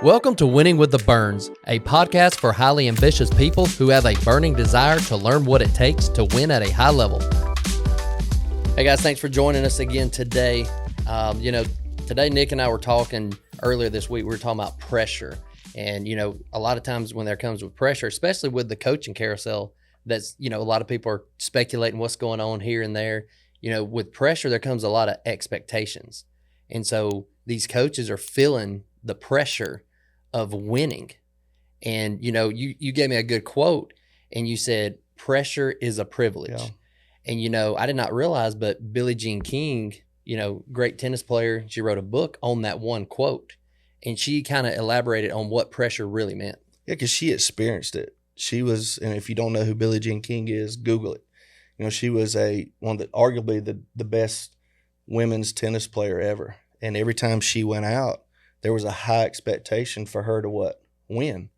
Welcome to Winning with the Burns, a podcast for highly ambitious people who have a burning desire to learn what it takes to win at a high level. Hey guys, thanks for joining us again today. Today Nick and I were talking earlier this week. We were talking about pressure. And, a lot of times when there comes with pressure, especially with the coaching carousel, that's, a lot of people are speculating what's going on here and there. With pressure, there comes a lot of expectations. And so these coaches are feeling the pressure of winning. And, you gave me a good quote and you said, pressure is a privilege. Yeah. And, I did not realize, but Billie Jean King, great tennis player, she wrote a book on that one quote. And she kind of elaborated on what pressure really meant. Yeah, because she experienced it. She was, and if you don't know who Billie Jean King is, Google it. She was arguably the best women's tennis player ever. And every time she went out, there was a high expectation for her to win.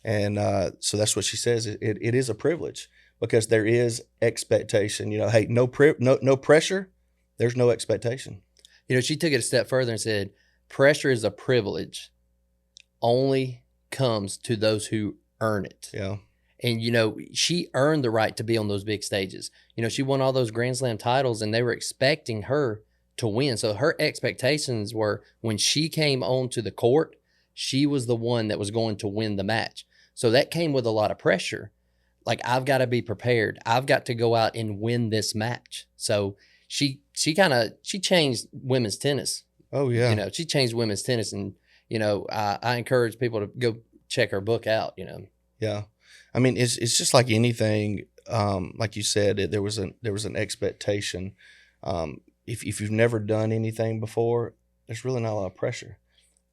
And so that's what she says. It is a privilege because there is expectation. Hey, no pressure. There's no expectation. She took it a step further and said, pressure is a privilege, only comes to those who earn it. Yeah. And, she earned the right to be on those big stages. She won all those Grand Slam titles and they were expecting her to win. So her expectations were when she came onto the court, she was the one that was going to win the match. So that came with a lot of pressure. Like, I've got to be prepared. I've got to go out and win this match. So she changed women's tennis. Oh, yeah. She changed women's tennis. And, I encourage people to go check her book out, Yeah. I mean, it's just like anything. Like you said, there was an expectation. If you've never done anything before, there's really not a lot of pressure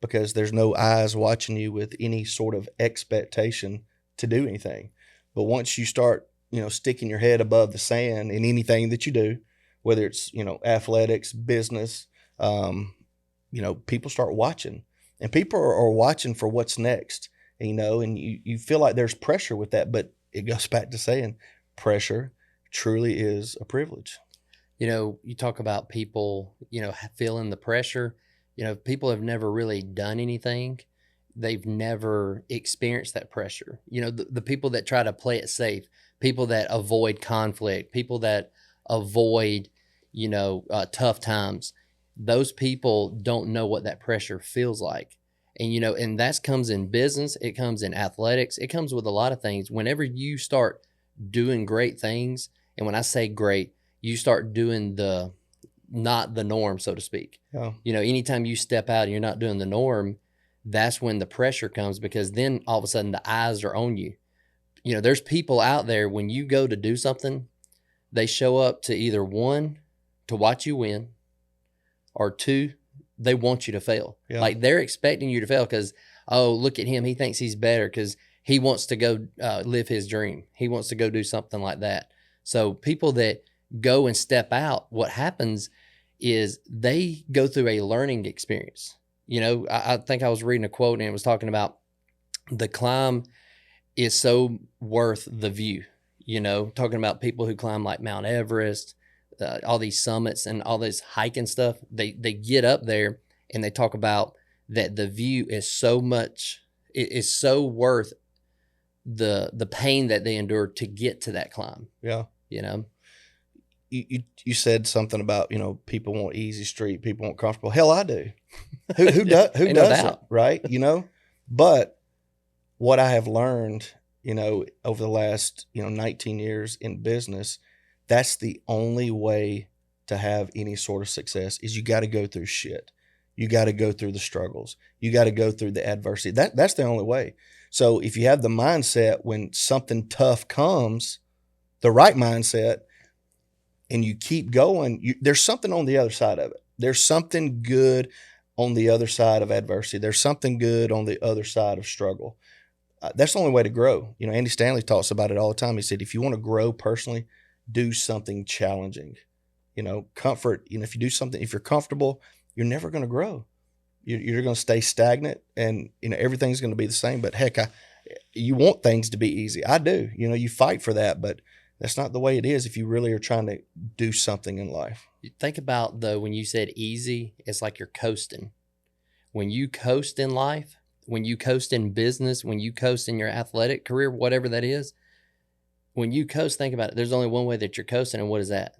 because there's no eyes watching you with any sort of expectation to do anything. But once you start, sticking your head above the sand in anything that you do, whether it's, athletics, business, people start watching, and people are watching for what's next, and you feel like there's pressure with that, but it goes back to saying pressure truly is a privilege. You talk about people, feeling the pressure. People have never really done anything. They've never experienced that pressure. The people that try to play it safe, people that avoid conflict, people that avoid, tough times, those people don't know what that pressure feels like. And, and that comes in business. It comes in athletics. It comes with a lot of things. Whenever you start doing great things, and when I say great, you start doing not the norm, so to speak. Yeah. Anytime you step out and you're not doing the norm, that's when the pressure comes, because then all of a sudden the eyes are on you. There's people out there, when you go to do something, they show up to either one, to watch you win, or two, they want you to fail. Yeah. Like, they're expecting you to fail because, oh, look at him. He thinks he's better because he wants to go live his dream. He wants to go do something like that. So people that go and step out, what happens is they go through a learning experience. I think I was reading a quote and it was talking about the climb is so worth the view, talking about people who climb like Mount Everest, all these summits and all this hiking stuff. They get up there and they talk about that the view is so much, it is so worth the pain that they endure to get to that climb. Yeah. You said something about, people want easy street, people want comfortable. Hell, I do. Who does it, right? But what I have learned, over the last, 19 years in business, that's the only way to have any sort of success is you got to go through shit. You got to go through the struggles. You got to go through the adversity. That's the only way. So if you have the mindset when something tough comes, the right mindset, and you keep going, there's something on the other side of it. There's something good on the other side of adversity. There's something good on the other side of struggle. That's the only way to grow. Andy Stanley talks about it all the time. He said, if you want to grow personally, do something challenging. Comfort, if you do something, if you're comfortable, you're never going to grow. You're going to stay stagnant and, everything's going to be the same. But heck, you want things to be easy. I do. You fight for that, but that's not the way it is if you really are trying to do something in life. Think about, though, when you said easy, it's like you're coasting. When you coast in life, when you coast in business, when you coast in your athletic career, whatever that is, when you coast, think about it. There's only one way that you're coasting, and what is that?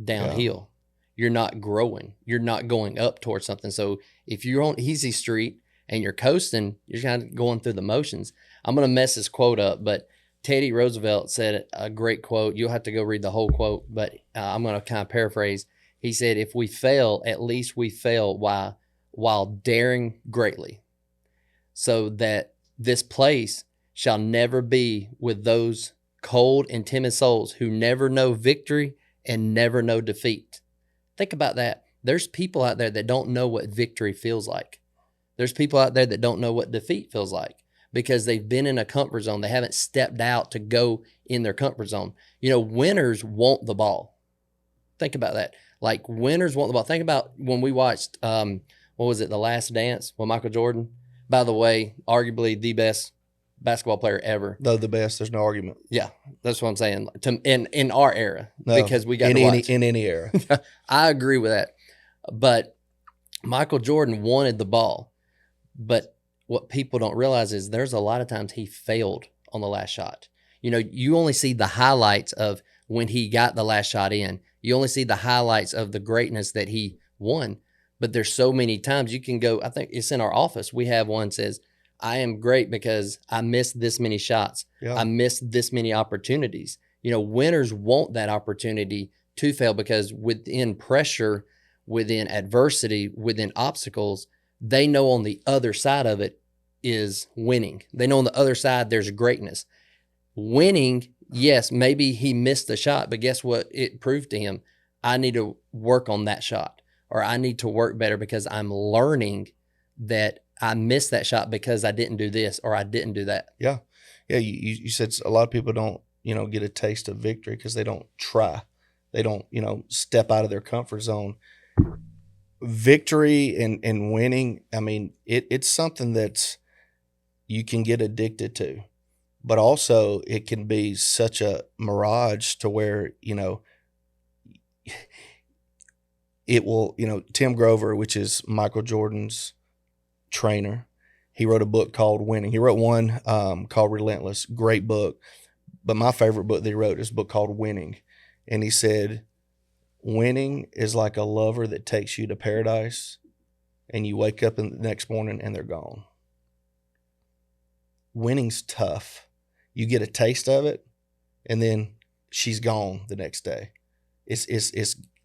Downhill. Yeah. You're not growing. You're not going up towards something. So if you're on easy street and you're coasting, you're kind of going through the motions. I'm going to mess this quote up, but Teddy Roosevelt said a great quote. You'll have to go read the whole quote, but I'm going to kind of paraphrase. He said, if we fail, at least we fail while daring greatly, so that this place shall never be with those cold and timid souls who never know victory and never know defeat. Think about that. There's people out there that don't know what victory feels like. There's people out there that don't know what defeat feels like because they've been in a comfort zone. They haven't stepped out to go in their comfort zone. Winners want the ball. Think about that. Like, winners want the ball. Think about when we watched, what was it, The Last Dance with Michael Jordan? By the way, arguably the best basketball player ever. No, the best. There's no argument. Yeah, that's what I'm saying. In our era, because we got to watch. In any era. I agree with that. But Michael Jordan wanted the ball. But what people don't realize is there's a lot of times he failed on the last shot. You only see the highlights of when he got the last shot in. You only see the highlights of the greatness that he won. But there's so many times you can go, I think it's in our office. We have one that says, I am great because I missed this many shots. Yeah. I missed this many opportunities. Winners want that opportunity to fail because within pressure, within adversity, within obstacles, they know on the other side of it is winning. They know on the other side there's greatness. Winning, yes, maybe he missed the shot, but guess what it proved to him? I need to work on that shot, or I need to work better because I'm learning that I missed that shot because I didn't do this or I didn't do that. Yeah. Yeah. You said a lot of people don't, get a taste of victory because they don't try. They don't, step out of their comfort zone. Victory and winning, I mean, it's something that's you can get addicted to, but also it can be such a mirage to where, it will, Tim Grover, which is Michael Jordan's trainer, he wrote a book called Winning. He wrote one called Relentless, great book. But my favorite book that he wrote is a book called Winning. And he said, winning is like a lover that takes you to paradise and you wake up in the next morning and they're gone. Winning's tough. You get a taste of it and then she's gone the next day. It's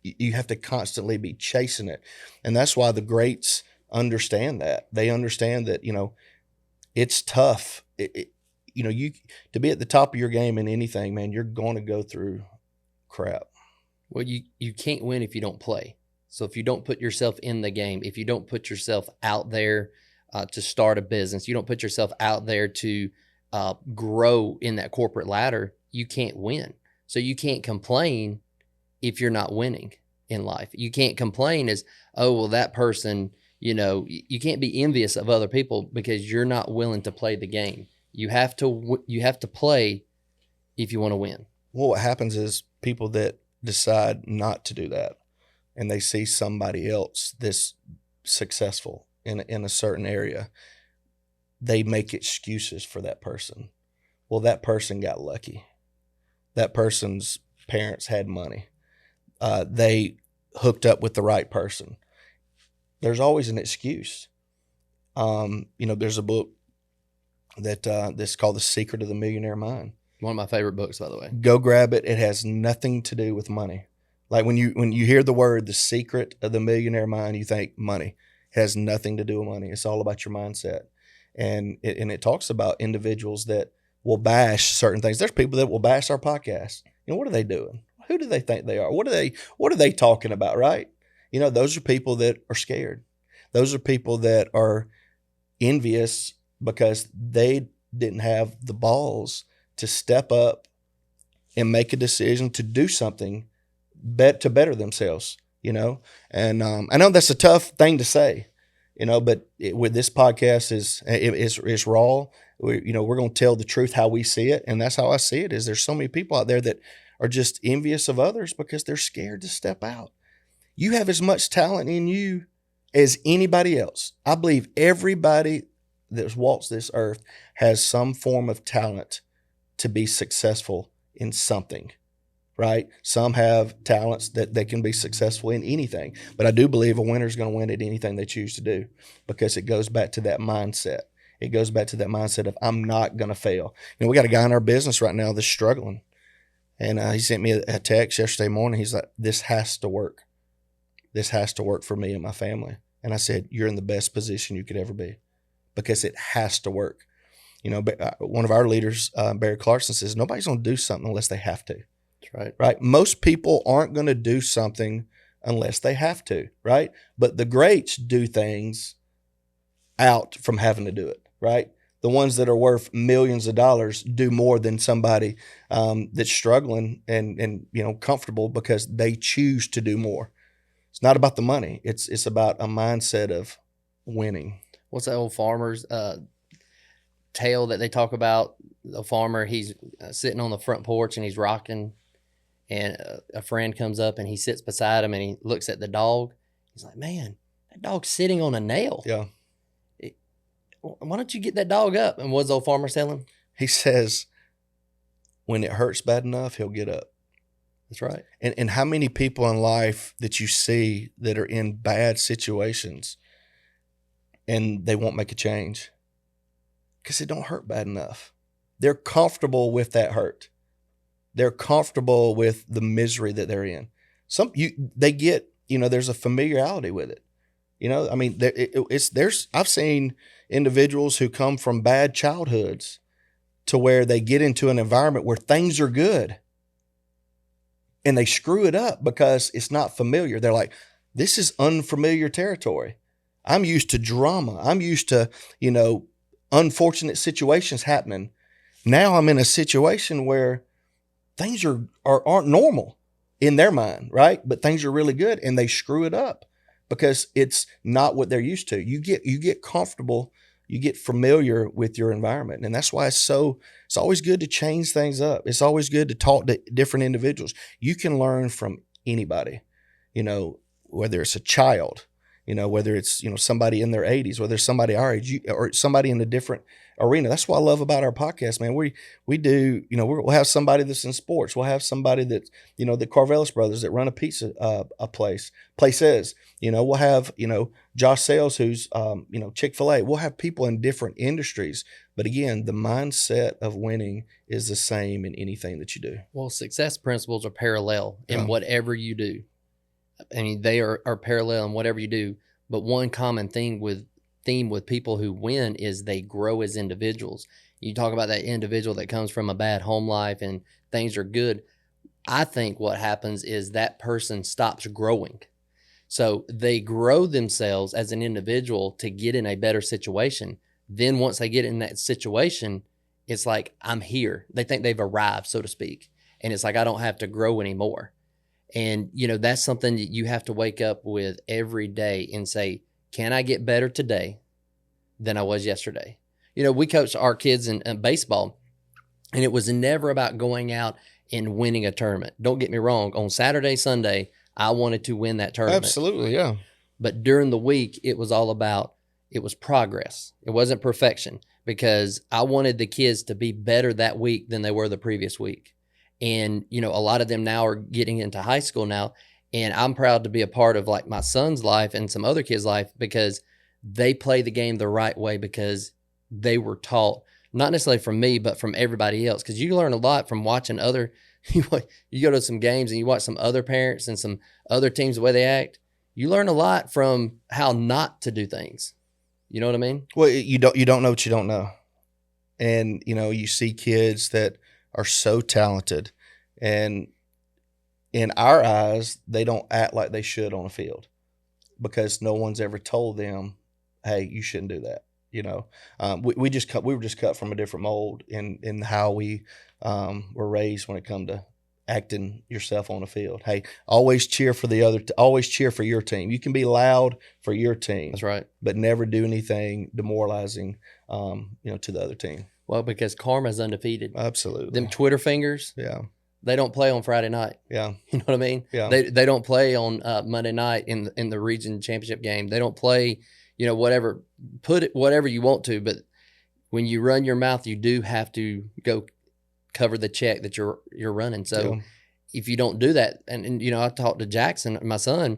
you have to constantly be chasing it. And that's why the greats understand that. They understand that, it's tough. You to be at the top of your game in anything, man, you're going to go through crap. Well, you can't win if you don't play. So if you don't put yourself in the game, if you don't put yourself out there to start a business, you don't put yourself out there to grow in that corporate ladder, you can't win. So you can't complain if you're not winning in life. You can't complain as, oh, well, that person, you can't be envious of other people because you're not willing to play the game. You have to play if you want to win. Well, what happens is people that decide not to do that and they see somebody else that's successful in a certain area, they make excuses for that person. Well, that person got lucky. That person's parents had money. They hooked up with the right person. There's always an excuse. There's a book that's called The Secret of the Millionaire Mind. One of my favorite books, by the way. Go grab it. It has nothing to do with money. Like when you hear the word The Secret of the Millionaire Mind, you think money. It has nothing to do with money. It's all about your mindset. And it talks about individuals that will bash certain things. There's people that will bash our podcast. What are they doing? Who do they think they are? What are they talking about, right? Those are people that are scared. Those are people that are envious because they didn't have the balls to step up and make a decision to do something to better themselves, And I know that's a tough thing to say, but with this podcast is raw. We're going to tell the truth how we see it, and that's how I see it. Is there's so many people out there that are just envious of others because they're scared to step out. You have as much talent in you as anybody else. I believe everybody that walks this earth has some form of talent to be successful in something, right? Some have talents that they can be successful in anything. But I do believe a winner is going to win at anything they choose to do, because it goes back to that mindset. It goes back to that mindset of, I'm not going to fail. You know, we got a guy in our business right now that's struggling. And he sent me a text yesterday morning. He's like, this has to work. This has to work for me and my family. And I said, you're in the best position you could ever be, because it has to work. You know, one of our leaders, Barry Clarkson, says, nobody's going to do something unless they have to. That's right. Right? Most people aren't going to do something unless they have to, right? But the greats do things out from having to do it, right? The ones that are worth millions of dollars do more than somebody that's struggling and you know, comfortable, because they choose to do more. It's not about the money. It's about a mindset of winning. What's that old farmer's tale that they talk about? The farmer, he's sitting on the front porch and he's rocking, and a friend comes up and he sits beside him and he looks at the dog. He's like, man, that dog's sitting on a nail. Yeah. Why don't you get that dog up? And what's the old farmer tell him? He says, when it hurts bad enough, he'll get up. That's right. And how many people in life that you see that are in bad situations and they won't make a change because it don't hurt bad enough. They're comfortable with that hurt. They're comfortable with the misery that they're in. They get, you know, there's a familiarity with it. You know, I mean, I've seen individuals who come from bad childhoods to where they get into an environment where things are good and they screw it up because it's not familiar. They're like, this is unfamiliar territory. I'm used to drama. I'm used to, you know, unfortunate situations happening. Now I'm in a situation where things aren't normal in their mind, right? But things are really good, and they screw it up because it's not what they're used to. You get comfortable, you get familiar with your environment. And that's why it's always good to change things up. It's always good to talk to different individuals. You can learn from anybody, you know, whether it's a child, you know, whether it's, you know, somebody in their 80s, whether it's somebody our age, or somebody in a different arena. That's what I love about our podcast, man. We do, you know, we'll have somebody that's in sports. We'll have somebody that, you know, the Carvelis brothers that run a pizza places. You know, we'll have, you know, Josh Sales, who's, you know, Chick-fil-A. We'll have people in different industries. But again, the mindset of winning is the same in anything that you do. Well, success principles are parallel in whatever you do. I mean, they are parallel in whatever you do. But one common theme with people who win is they grow as individuals. You talk about that individual that comes from a bad home life and things are good. I think what happens is that person stops growing. So they grow themselves as an individual to get in a better situation. Then once they get in that situation, it's like, I'm here. They think they've arrived, so to speak. And it's like, I don't have to grow anymore. And, you know, that's something that you have to wake up with every day and say, can I get better today than I was yesterday? You know, we coached our kids in baseball, and it was never about going out and winning a tournament. Don't get me wrong. On Saturday, Sunday, I wanted to win that tournament. Absolutely, yeah. But during the week, it was all about, it was progress. It wasn't perfection, because I wanted the kids to be better that week than they were the previous week. And, you know, a lot of them now are getting into high school now. And I'm proud to be a part of like my son's life and some other kids' life, because they play the game the right way, because they were taught, not necessarily from me, but from everybody else. Because you learn a lot from watching you go to some games and you watch some other parents and some other teams, the way they act. You learn a lot from how not to do things. You know what I mean? Well, you don't know what you don't know. And, you know, you see kids that are so talented, and in our eyes, they don't act like they should on a field because no one's ever told them, hey, you shouldn't do that. You know, we were just cut from a different mold in how we were raised when it come to acting yourself on the field. Hey, always cheer for always cheer for your team. You can be loud for your team. That's right. But never do anything demoralizing, you know, to the other team. Well, because karma's undefeated. Absolutely. Them Twitter fingers. Yeah. They don't play on Friday night. Yeah. You know what I mean? Yeah. They don't play on Monday night in the region championship game. They don't play, you know, whatever, put it, whatever you want to, but when you run your mouth, you do have to go cover the check that you're running. So if you don't do that, and you know, I talked to Jackson, my son,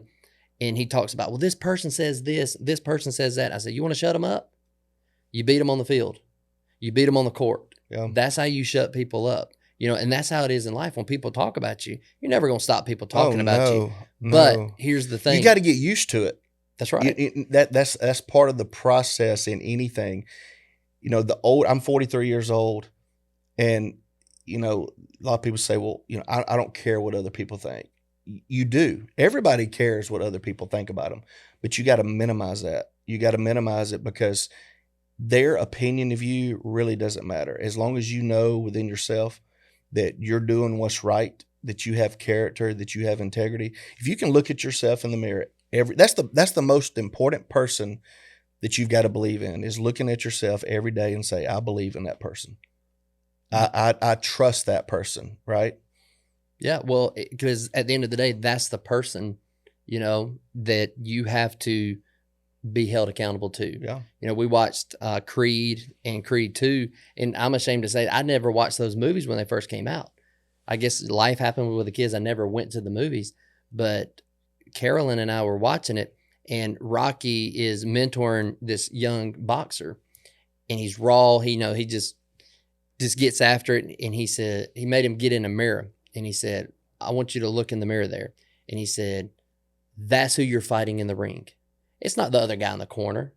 and he talks about, well, this person says this person says that. I said, you want to shut them up? You beat them on the field. You beat them on the court. Yeah. That's how you shut people up. You know, and that's how it is in life. When people talk about you, you're never going to stop people talking about you. But here's the thing. You got to get used to it. That's right. That's part of the process in anything. You know, I'm 43 years old, and, you know, a lot of people say, well, you know, I don't care what other people think. You do. Everybody cares what other people think about them, but you got to minimize that. You got to minimize it, because their opinion of you really doesn't matter. As long as you know within yourself that you're doing what's right, that you have character, that you have integrity. If you can look at yourself in the mirror, that's the most important person that you've got to believe in, is looking at yourself every day and say, I believe in that person. I trust that person, right? Yeah, well, because at the end of the day, that's the person, you know, that you have to be held accountable to. Yeah. You know, we watched Creed and Creed 2, and I'm ashamed to say I never watched those movies when they first came out. I guess life happened with the kids. I never went to the movies, but Carolyn and I were watching it, and Rocky is mentoring this young boxer, and he's raw. He just gets after it. And he said, he made him get in a mirror, and he said, I want you to look in the mirror there. And he said, that's who you're fighting in the ring. It's not the other guy in the corner.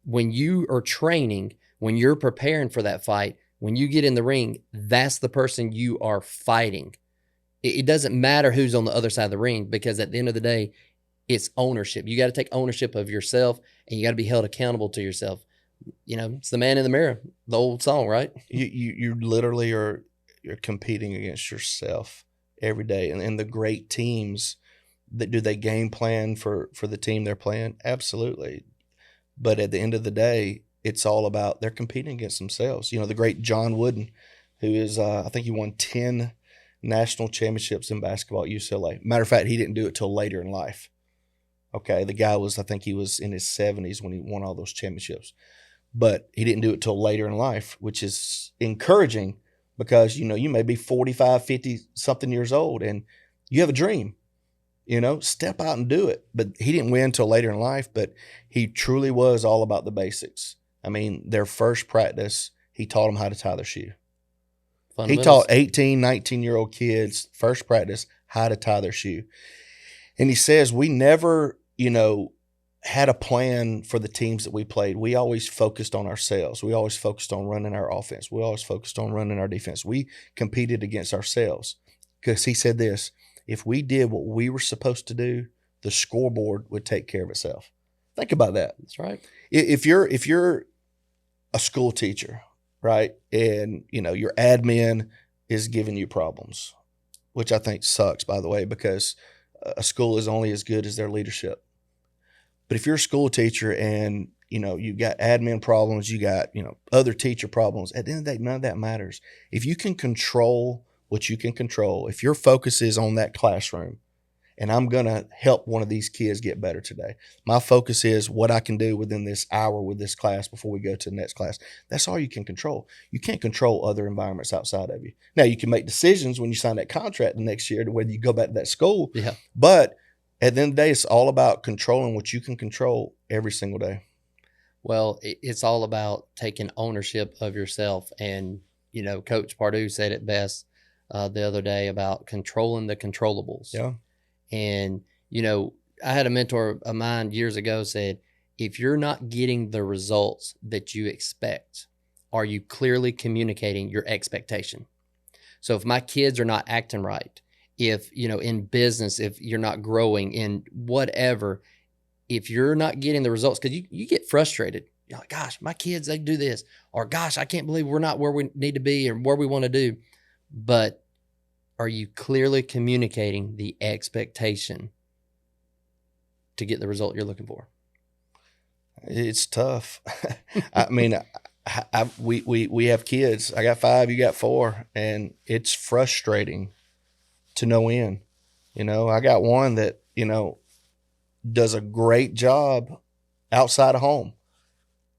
When you are training, when you're preparing for that fight, when you get in the ring, that's the person you are fighting. It doesn't matter who's on the other side of the ring, because at the end of the day, it's ownership. You got to take ownership of yourself, and you got to be held accountable to yourself. You know, it's the man in the mirror, the old song, right? You literally you're competing against yourself every day. And the great teams, do they game plan for the team they're playing? Absolutely. But at the end of the day, it's all about, they're competing against themselves. You know, the great John Wooden, who is, I think he won 10 national championships in basketball at UCLA. Matter of fact, he didn't do it till later in life. Okay. The guy I think he was in his 70s when he won all those championships, but he didn't do it till later in life, which is encouraging, because, you know, you may be 45, 50 something years old and you have a dream. You know, step out and do it. But he didn't win until later in life, but he truly was all about the basics. I mean, their first practice, he taught them how to tie their shoe. He taught 18, 19-year-old kids, first practice, how to tie their shoe. And he says, we never, you know, had a plan for the teams that we played. We always focused on ourselves. We always focused on running our offense. We always focused on running our defense. We competed against ourselves, because he said this, if we did what we were supposed to do, the scoreboard would take care of itself. Think about that. That's right. If you're a school teacher, right, and, you know, your admin is giving you problems, which I think sucks, by the way, because a school is only as good as their leadership. But if you're a school teacher and, you know, you got admin problems, you got, you know, other teacher problems, at the end of the day, none of that matters. If you can control what you can control, if your focus is on that classroom, and I'm going to help one of these kids get better today, my focus is what I can do within this hour with this class before we go to the next class. That's all you can control. You can't control other environments outside of you. Now, you can make decisions when you sign that contract the next year to whether you go back to that school. Yeah. But at the end of the day, it's all about controlling what you can control every single day. Well, it's all about taking ownership of yourself. And, you know, Coach Pardue said it best the other day about controlling the controllables. Yeah. And, you know, I had a mentor of mine years ago said, if you're not getting the results that you expect, are you clearly communicating your expectation? So if my kids are not acting right, if, you know, in business, if you're not growing in whatever, if you're not getting the results, because you get frustrated. You're like, gosh, my kids, they do this. Or gosh, I can't believe we're not where we need to be or where we want to do. But are you clearly communicating the expectation to get the result you're looking for? It's tough. I mean, we have kids. I got 5, you got 4, and it's frustrating to no end. You know, I got one that, you know, does a great job outside of home.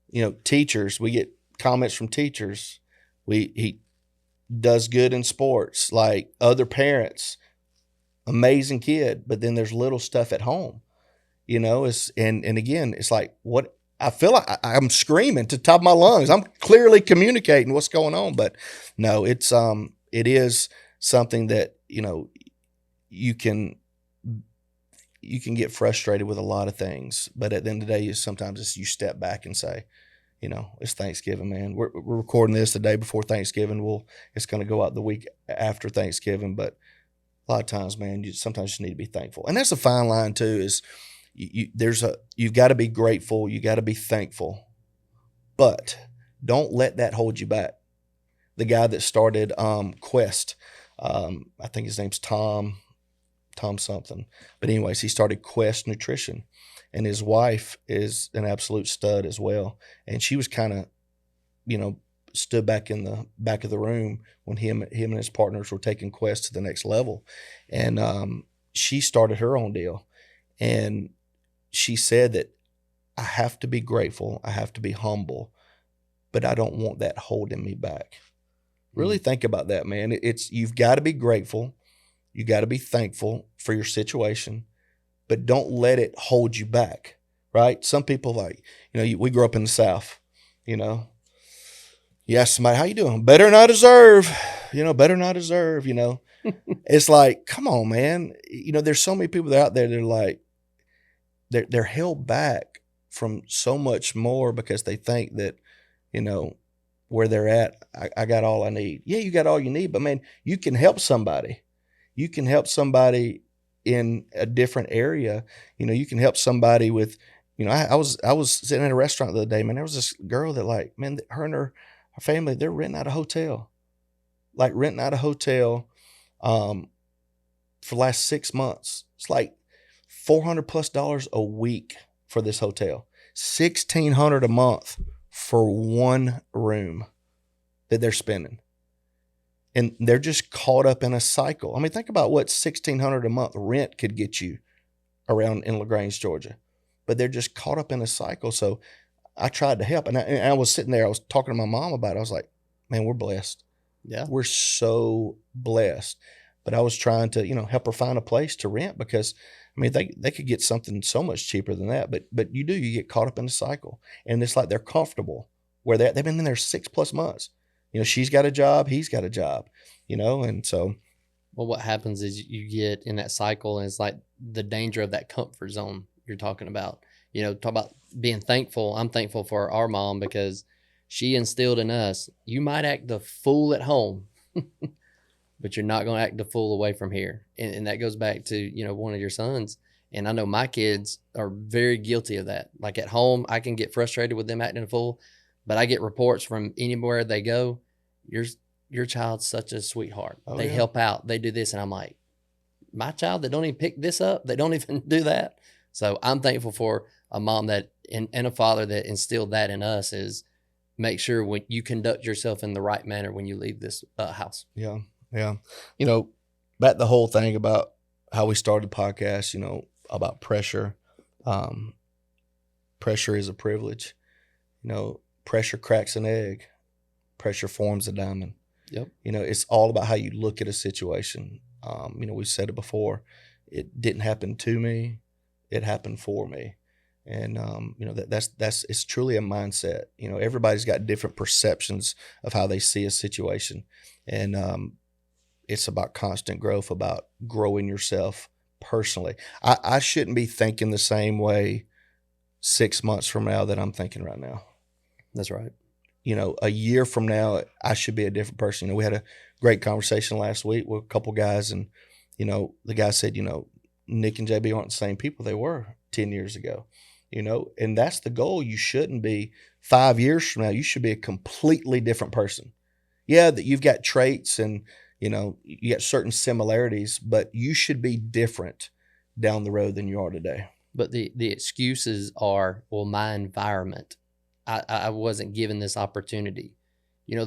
You know, teachers, we get comments from teachers. He does good in sports, like other parents, amazing kid, but then there's little stuff at home, you know, and again, it's like what I feel like I'm screaming to the top of my lungs. I'm clearly communicating what's going on, but no, it is something that, you know, you can get frustrated with a lot of things, but at the end of the day, sometimes you step back and say, you know, it's Thanksgiving, man. We're recording this the day before Thanksgiving. It's going to go out the week after Thanksgiving, but a lot of times, man, you sometimes just need to be thankful, and that's a fine line too. Is you've got to be grateful, you got to be thankful, but don't let that hold you back. The guy that started Quest, I think his name's Tom something, but anyways, he started Quest Nutrition, and his wife is an absolute stud as well. And she was kind of, you know, stood back in the back of the room when him and his partners were taking Quest to the next level. And she started her own deal. And she said that I have to be grateful, I have to be humble, but I don't want that holding me back. Really think about that, man. You've got to be grateful. You got to be thankful for your situation, but don't let it hold you back, right? Some people, like, you know, we grew up in the South, you know. You ask somebody, how you doing? Better than I deserve, you know, better than I deserve, you know. It's like, come on, man. You know, there's so many people out there that are like, they're held back from so much more because they think that, you know, where they're at, I got all I need. Yeah, you got all you need, but man, you can help somebody. You can help somebody in a different area. You know, you can help somebody with, you know, I was sitting in a restaurant the other day, man. There was this girl that, like, man, her and her family, they're renting out a hotel, for the last 6 months. It's like $400+ a week for this hotel, $1,600 a month for one room that they're spending. And they're just caught up in a cycle. I mean, think about what $1,600 a month rent could get you around in LaGrange, Georgia. But they're just caught up in a cycle. So I tried to help. And I was sitting there, I was talking to my mom about it. I was like, man, we're blessed. Yeah. We're so blessed. But I was trying to, you know, help her find a place to rent because, I mean, they could get something so much cheaper than that. But you get caught up in the cycle. And it's like they're comfortable where they've been in there 6+ months. You know, she's got a job, he's got a job, you know, and so. Well, what happens is you get in that cycle, and it's like the danger of that comfort zone you're talking about. You know, talk about being thankful. I'm thankful for our mom because she instilled in us, you might act the fool at home, but you're not going to act the fool away from here. And that goes back to, you know, one of your sons. And I know my kids are very guilty of that. Like at home, I can get frustrated with them acting a fool. But I get reports from anywhere they go, your child's such a sweetheart. They help out. They do this. And I'm like, my child, they don't even pick this up. They don't even do that. So I'm thankful for a mom that and a father that instilled that in us, is make sure when you conduct yourself in the right manner when you leave this house. Yeah. Yeah. You know, back the whole thing about how we started the podcast, you know, about pressure. Pressure is a privilege. You know, pressure cracks an egg. Pressure forms a diamond. Yep. You know, it's all about how you look at a situation. You know, we've said it before. It didn't happen to me. It happened for me. And, you know, it's truly a mindset. You know, everybody's got different perceptions of how they see a situation. And it's about constant growth, about growing yourself personally. I shouldn't be thinking the same way 6 months from now that I'm thinking right now. That's right. You know, a year from now, I should be a different person. You know, we had a great conversation last week with a couple guys, and, you know, the guy said, you know, Nick and JB aren't the same people they were 10 years ago, you know, and that's the goal. You shouldn't be 5 years from now. You should be a completely different person. Yeah, that you've got traits and, you know, you got certain similarities, but you should be different down the road than you are today. But the excuses are, well, my environment, I wasn't given this opportunity. You know,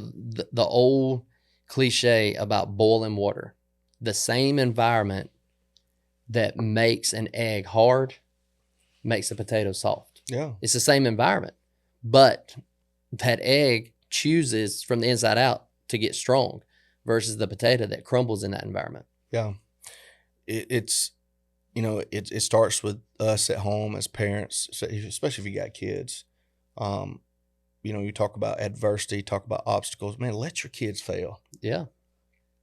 the old cliche about boiling water, the same environment that makes an egg hard makes a potato soft. Yeah. It's the same environment, but that egg chooses from the inside out to get strong versus the potato that crumbles in that environment. Yeah. It's, it starts with us at home as parents, especially if you got kids. You talk about adversity, talk about obstacles. Man, let your kids fail. Yeah.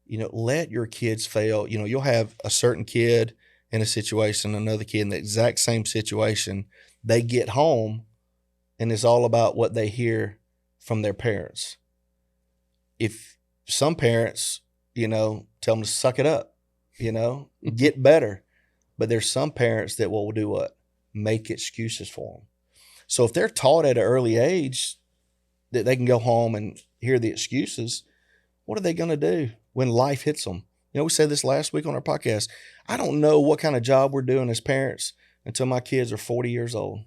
Let your kids fail. You'll have a certain kid in a situation, another kid in the exact same situation. They get home and it's all about what they hear from their parents. If some parents, tell them to suck it up, get better. But there's some parents that will do what? Make excuses for them. So if they're taught at an early age that they can go home and hear the excuses, what are they going to do when life hits them? We said this last week on our podcast. I don't know what kind of job we're doing as parents until my kids are 40 years old.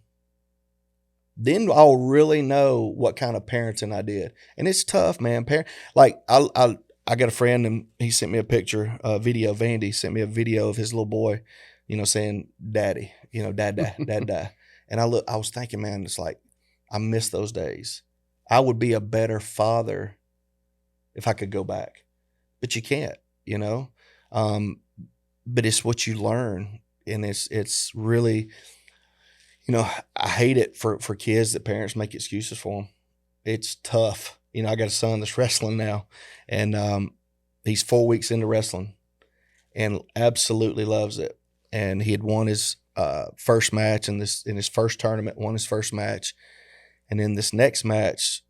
Then I'll really know what kind of parenting I did. And it's tough, man. I got a friend and he sent me a picture, a video. Vandy sent me a video of his little boy, saying, "Daddy," dad. And I was thinking, man, it's like, I miss those days. I would be a better father if I could go back, but you can't, but it's what you learn. And it's really, I hate it for kids that parents make excuses for them. It's tough. I got a son that's wrestling now, and he's 4 weeks into wrestling and absolutely loves it. And he had won his first match in his first tournament, won his first match. And in this next match,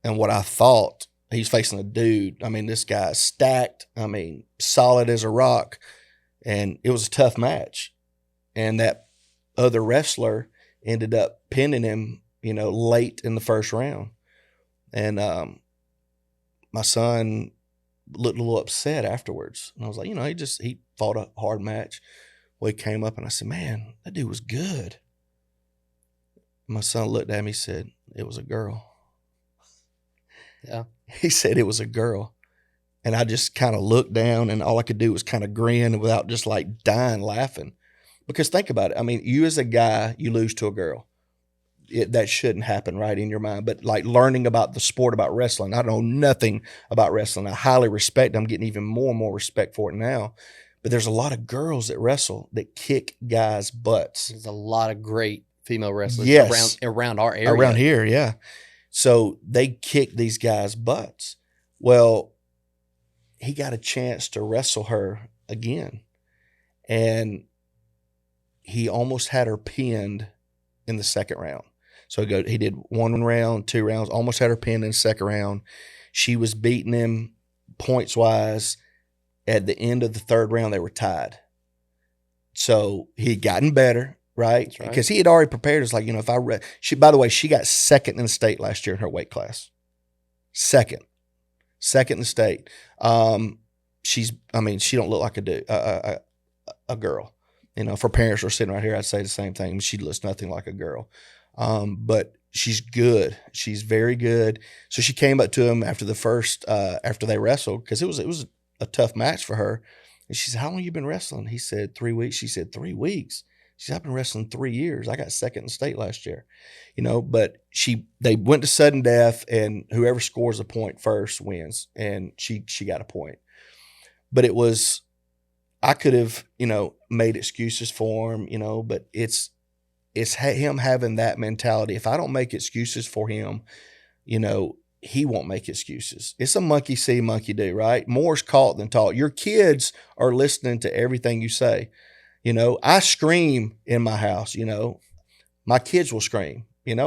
and what I thought, he's facing a dude. I mean, this guy's stacked. I mean, solid as a rock. And it was a tough match. And that other wrestler ended up pinning him, late in the first round. And my son looked a little upset afterwards. And I was like, he fought a hard match. Well, he came up and I said, "Man, that dude was good." My son looked at me and said, "It was a girl." Yeah. He said it was a girl. And I just kind of looked down and all I could do was kind of grin without just like dying laughing. Because think about it. I mean, you as a guy, you lose to a girl. That shouldn't happen, right, in your mind. But like learning about the sport, about wrestling, I know nothing about wrestling. I highly respect it. I'm getting even more and more respect for it now. But there's a lot of girls that wrestle that kick guys' butts. There's a lot of great female wrestlers around our area. Around here, yeah. So they kick these guys' butts. Well, he got a chance to wrestle her again. And he almost had her pinned in the second round. So he did 1 round, 2 rounds, almost had her pinned in the second round. She was beating him points-wise. At the end of the third round, they were tied. So he had gotten better, right? Because he had already prepared. It's like, by the way, she got second in the state last year in her weight class. Second in the state. She don't look like a girl. If her parents were sitting right here, I'd say the same thing. She looks nothing like a girl. But she's good. She's very good. So she came up to him after the first, after they wrestled, because it was a tough match for her. And she said, "How long have you been wrestling?" He said, 3 weeks. She said, 3 weeks. She said, "I've been wrestling 3 years. I got second in state last year." But they went to sudden death, and whoever scores a point first wins. And she got a point. But I could have, made excuses for him, but it's him having that mentality. If I don't make excuses for him, he won't make excuses. It's a monkey see, monkey do, right? More's caught than taught. Your kids are listening to everything you say. I scream in my house, my kids will scream, and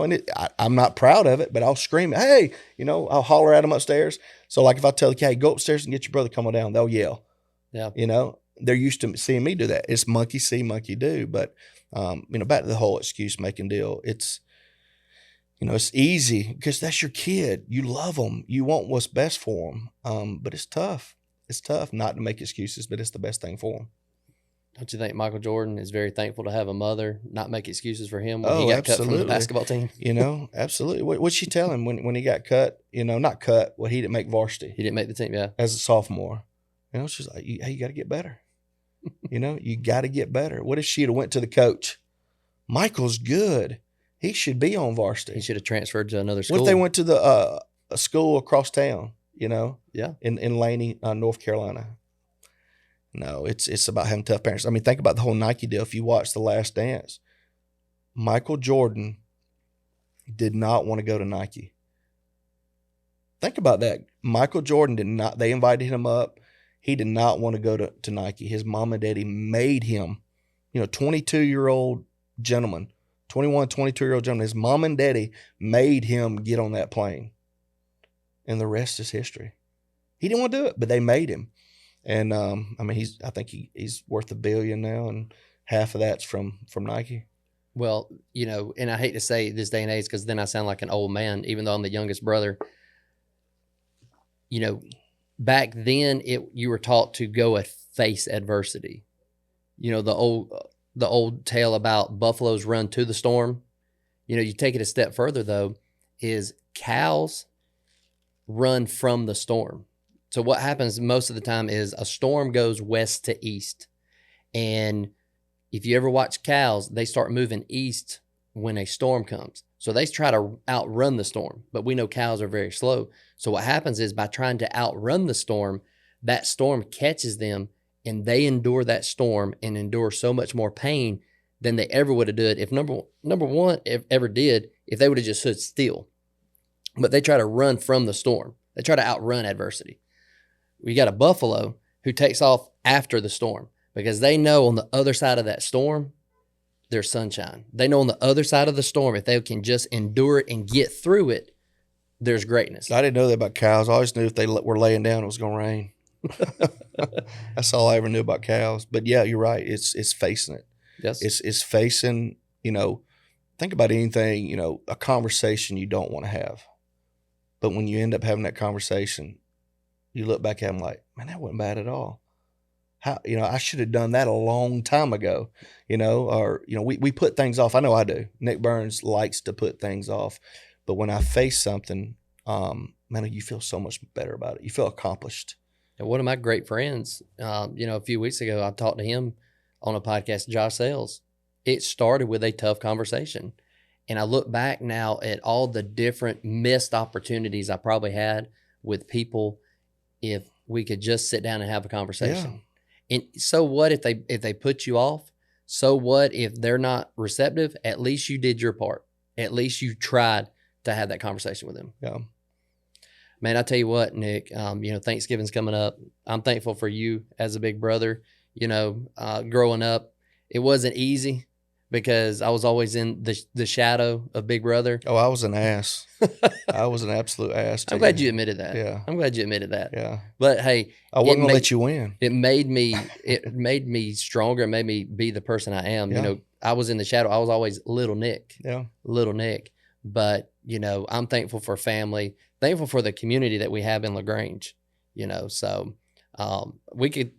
I'm not proud of it, but I'll scream, "Hey," I'll holler at them upstairs. So like if I tell the kid, "Hey, go upstairs and get your brother, come on down," they'll yell. Yeah. They're used to seeing me do that. It's monkey see, monkey do. But, back to the whole excuse making deal. It's easy because that's your kid. You love them. You want what's best for them. But it's tough. It's tough not to make excuses, but it's the best thing for them. Don't you think Michael Jordan is very thankful to have a mother not make excuses for him when he got cut from the basketball team? Absolutely. What'd she tell him when he got cut? Not cut. Well, he didn't make varsity. He didn't make the team, yeah. As a sophomore. She's like, "Hey, you got to get better. You got to get better." What if she had went to the coach? "Michael's good." He should be on varsity. He should have transferred to another school. What if they went to the a school across town? Yeah, in Laney, North Carolina. No, it's about having tough parents. I mean, think about the whole Nike deal. If you watch The Last Dance, Michael Jordan did not want to go to Nike. Think about that. Michael Jordan did not. They invited him up. He did not want to go to Nike. His mom and daddy made him, 22-year-old gentleman, 21, 22-year-old gentleman. His mom and daddy made him get on that plane. And the rest is history. He didn't want to do it, but they made him. And I think he's worth $1 billion now, and half of that's from Nike. Well, and I hate to say this day and age because then I sound like an old man, even though I'm the youngest brother. Back then you were taught to go and face adversity. The old tale about buffaloes run to the storm. You take it a step further though, is cows run from the storm. So what happens most of the time is a storm goes west to east. And if you ever watch cows, they start moving east when a storm comes. So they try to outrun the storm, but we know cows are very slow. So what happens is by trying to outrun the storm, that storm catches them and they endure that storm and endure so much more pain than they ever would have did if number one ever did if they would have just stood still. But they try to run from the storm. They try to outrun adversity. We got a buffalo who takes off after the storm because they know on the other side of that storm, there's sunshine. They know on the other side of the storm, if they can just endure it and get through it, there's greatness. I didn't know that about cows. I always knew if they were laying down, it was going to rain. That's all I ever knew about cows. But yeah, you're right. It's facing it. Yes. It's facing, think about anything, a conversation you don't want to have. But when you end up having that conversation, you look back at them like, man, that wasn't bad at all. How, I should have done that a long time ago, we put things off. I know I do. Nick Burns likes to put things off. But when I face something, man, you feel so much better about it. You feel accomplished. And one of my great friends, a few weeks ago, I talked to him on a podcast, Josh Sales. It started with a tough conversation. And I look back now at all the different missed opportunities I probably had with people if we could just sit down and have a conversation. Yeah. And so what if they put you off? So what if they're not receptive? At least you did your part. At least you tried to have that conversation with them. Yeah. Man, I tell you what, Nick, Thanksgiving's coming up. I'm thankful for you as a big brother. Growing up, it wasn't easy because I was always in the shadow of Big Brother. Oh, I was an ass. I was an absolute ass. I'm glad you admitted that. Yeah. I'm glad you admitted that. Yeah. But hey, I wasn't going to let you win. It made me stronger. It made me be the person I am. Yeah. I was in the shadow. I was always little Nick. Yeah. Little Nick. But, I'm thankful for family, thankful for the community that we have in LaGrange, so we could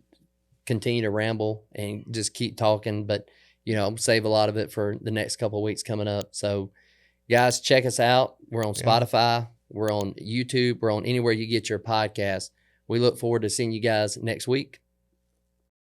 continue to ramble and just keep talking, but, save a lot of it for the next couple of weeks coming up. So guys, check us out. We're on Spotify. We're on YouTube. We're on anywhere you get your podcast. We look forward to seeing you guys next week.